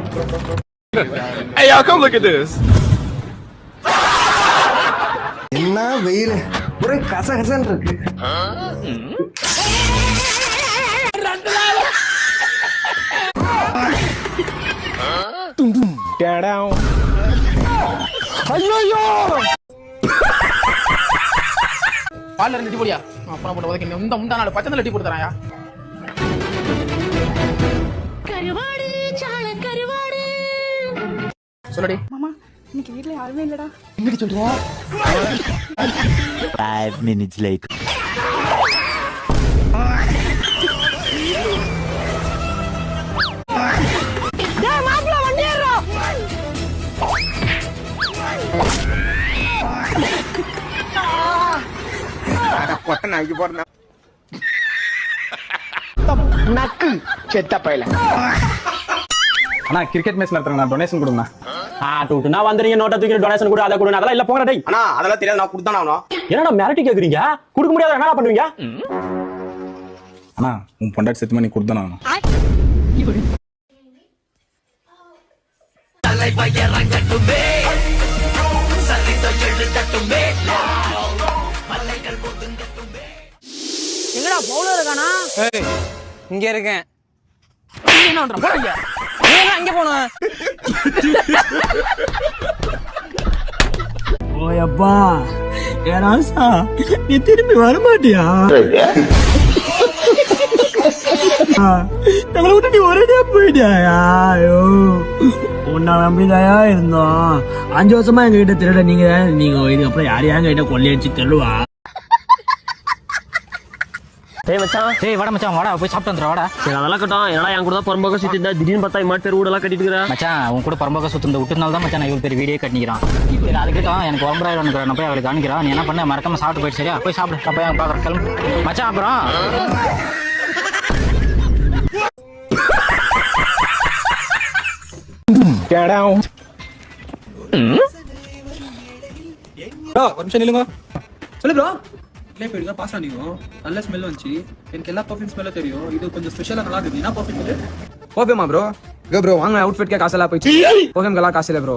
Hey, y'all, come look at this. என்ன வெயில் ஒரே கசகசன்னு இருக்கு. ஐயோ பால்ல ரெண்டு டீ போடியா அப்புறம் போட்டு உதைக்க இந்த முந்தா நாள் பச்சை டீ போட்டு தராயா கருவாடு சால கருவாடு சொல்லடி மாமா இன்னைக்கு வீட்ல யாருமே இல்லடா என்னடி சொல்ற 5 minutes later. டேய் மாப்ள வண்டி ஏறா பொட்ட நாய்க்கு போறேன் நக்கு செத்த பையல அண்ணா கிரிக்கெட் மேட்ச் நடத்துறேன் நான் டொனேஷன் கொடுங்க ஆட்டுனா வந்துறீங்க நோட்டை தூக்கி டொனேஷன் கொடு அதை கொடு அதெல்லாம் இல்ல போங்கடா டேய் அண்ணா அதெல்லாம் தெரியாது நான் கொடுத்தானே ஆகணும். என்னடா மிரட்டி கேக்குறீங்க கொடுக்க முடியாத என்ன பண்ணுவீங்க அண்ணா உன் பொண்டாட்டி செத்து பண்ணி கொடுத்தானே ஆகணும். எங்கடா பவுலர் இருக்கானா இங்க இருக்கேன். என்ன பண்ற போறீங்க ஏன் அங்க போன? ஓயப்பா ஏராசா நீ திரும்பி வர மாட்டியா? எங்களை விட்டு நீ ஒரேடியா போயிட்டியா? ஐயோ உன்னை நம்பிதாயா இருந்தோம். 5 வருஷமா எங்க கிட்ட திருட நீங்க இதுக்கப்புறம் யாரையா எங்க கிட்ட கொள்ளையடிச்சு திருடுவா? டேய் மச்சான் டேய் வாடா மச்சான் வாடா போய் சாப்பிட்டு வந்துடுறா வாடா. சரி அதெல்லாம் கட்டும் என்னடா என் கூட தான் புறம்போக்க சுத்தி இருந்தா திடீர்னு பார்த்தா இம்மா தெரு வீடெல்லாம் கட்டிட்டு இருக்கிற மச்சான் உன் கூட பரம்போக சுத்துந்த விட்டுனால தான் மச்சான் நான் இவ்வளவு பெரிய வீடியோ கட்டிக்கிறான். சரி அதுக்கிட்டும் எனக்கு ஒம்பராயிரம் நான் போய் அவளுக்கு காணிக்கிறான். நீ என்ன பண்ண மறக்காம சாப்பிட்டு போயிட்டு சரியா போய் சாப்பிடு. நான் போய் பாக்குறேன் கிளம்பு மச்சான். அப்புறம் ப்ரோ ஒரு நிமிஷம் நில்லுங்க. சொல்லு ப்ரோ. இல்லை போயிடுங்க பாஸ் ஆனிக்கும் நல்ல ஸ்மெல் வந்துச்சு. எனக்கு எல்லா பர்ஃப்யூம் ஸ்மெல்லும் தெரியும். இது கொஞ்சம் ஸ்பெஷலாக நல்லா இருக்குது. என்ன பர்ஃப்யூம் இது? ஓகேமா ப்ரோ. இங்க ப்ரோ வாங்க அவுட்ஃபிட்க்கே காசெல்லாம் போயிடுச்சு. ஓகேங்களா காசு இல்லை ப்ரோ.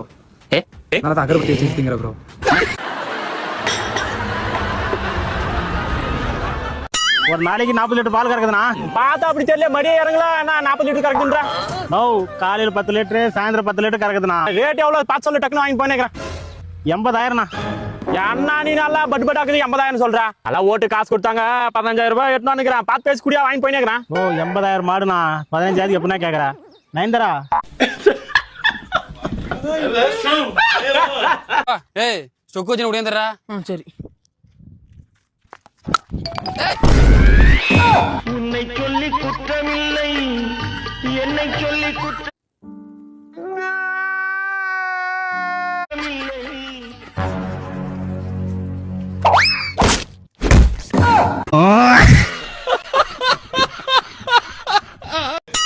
நல்லா தான் அகரபத்தி வச்சுக்கிட்டீங்க ப்ரோ. ஒரு நாளைக்கு 40 லிட்டர் பால் கறக்குதுண்ணா பார்த்தா அப்படி தெரியல மடியே இறங்களா நான் 40 லிட்டர் கறக்குதுன்றா நோ காலையில் 10 லிட்டரு சாயந்தரம் 10 லிட்டர் கறக்குதுண்ணா ரேட் எவ்வளோ பார்த்து சொல்லு டக்குன்னு வாங்கி போனேக்கிறேன் 80,000ண்ணா அண்ணா நீ நல்லா பட்டு பட்டாக்குது 80,000 சொல்றா நல்லா ஓட்டு காசு கொடுத்தாங்க 15,000 ரூபாய் எடுத்து நினைக்கிறேன் பார்த்து பேசி கூடியா வாங்கி போயினேக்கிறேன் ஓ 80,000 மாடுண்ணா 15,000 எப்படின்னா கேட்குறேன் நயன்தரா ஏய் ஸ்டொக் வச்சு உடையந்துடுறா. சரி உன்னை சொல்லி குற்றமில்லை என்னை சொல்லி குற்றம்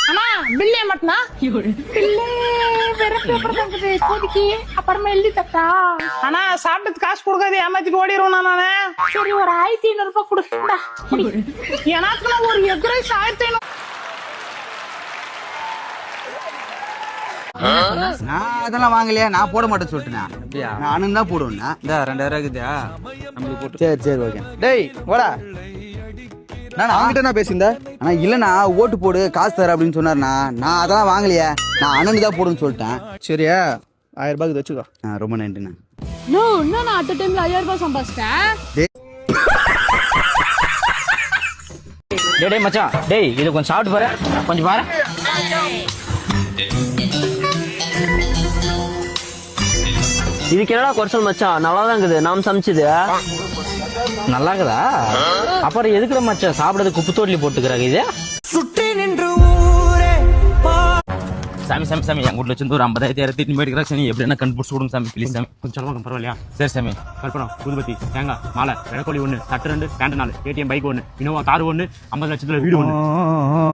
அண்ணா பில்லே மட்டும்னா பில்லே வேற பேப்பர் தங்குது கோதிக்கு அப்புறமா எழுதி தட்டா ஆனா சாப்பிட்டு காசு கொடுக்காது ஏமாத்திட்டு ஓடிடுவோம் நானே. சரி ஒரு 1500 ரூபாய் கொடுக்கா எனக்கு ஒரு எக் ரைஸ் 1500. நான் அதெல்லாம் வாங்கலையா நான் போட மாட்டேன்னு சொல்லிட்டேன். நானும் தான் போடுவேன். இந்த 2000 இருக்குதா நம்மளுக்கு போட்டு. சரி சரி ஓகே. டேய் வாடா. நான் அவங்ககிட்ட நான் பேசியிருந்தேன். ஆனா இல்லைண்ணா ஓட்டு போடு காசு தர அப்படின்னு சொன்னார்ண்ணா. நான் அதெல்லாம் வாங்கலையா நான் அண்ணனுக்கு தான் போடுன்னு சொல்லிட்டேன். சரியா 1000 ரூபாய்க்கு வச்சுக்கோ. ரொம்ப நன்றிண்ணா. நோ இன்னும் நான் அட் டைம்ல 5000 ரூபாய் சம்பாதிச்சிட்டேன். டேய் டேய் மச்சான் டேய் இது கொஞ்சம் சாப்பிட்டு பாரு கொஞ்சம் பாரு. இதுக்கு என்னடா குறைச்சல் மச்சான் நல்லா தான் இருக்குது நாம் சமைச்சது நல்லா இருக்குதா? அப்புறம் எதுக்குற மச்சான் சாப்பிடறது குப்பை தோட்டலி போட்டுக்கிறாங்க இது சுற்றி நின்று ஊரே சாமி சாமி சாமி என் வீட்டில் வச்சு ஒரு 50,000 எடுத்துட்டு போயிருக்கிறா. சாமி எப்படி என்ன கண்டுபிடிச்சு கொடுங்க சாமி ப்ளீஸ் சாமி கொஞ்சம் சொல்லுவாங்க பரவாயில்லையா? சரி சாமி கல்பனா புதுபத்தி தேங்காய் மாலை விளக்கோழி 1 சட்டை 2 pant 4 ATM bike 1 Innova car 1 50 லட்சத்துல வீடு 1.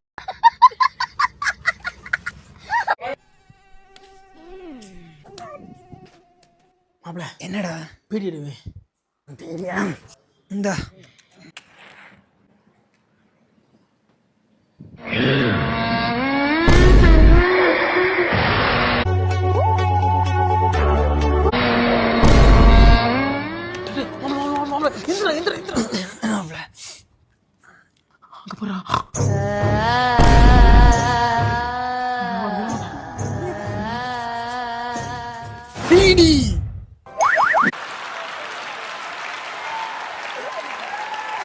மாப்ள என்னடா பீடிடுவே இந்த டிடி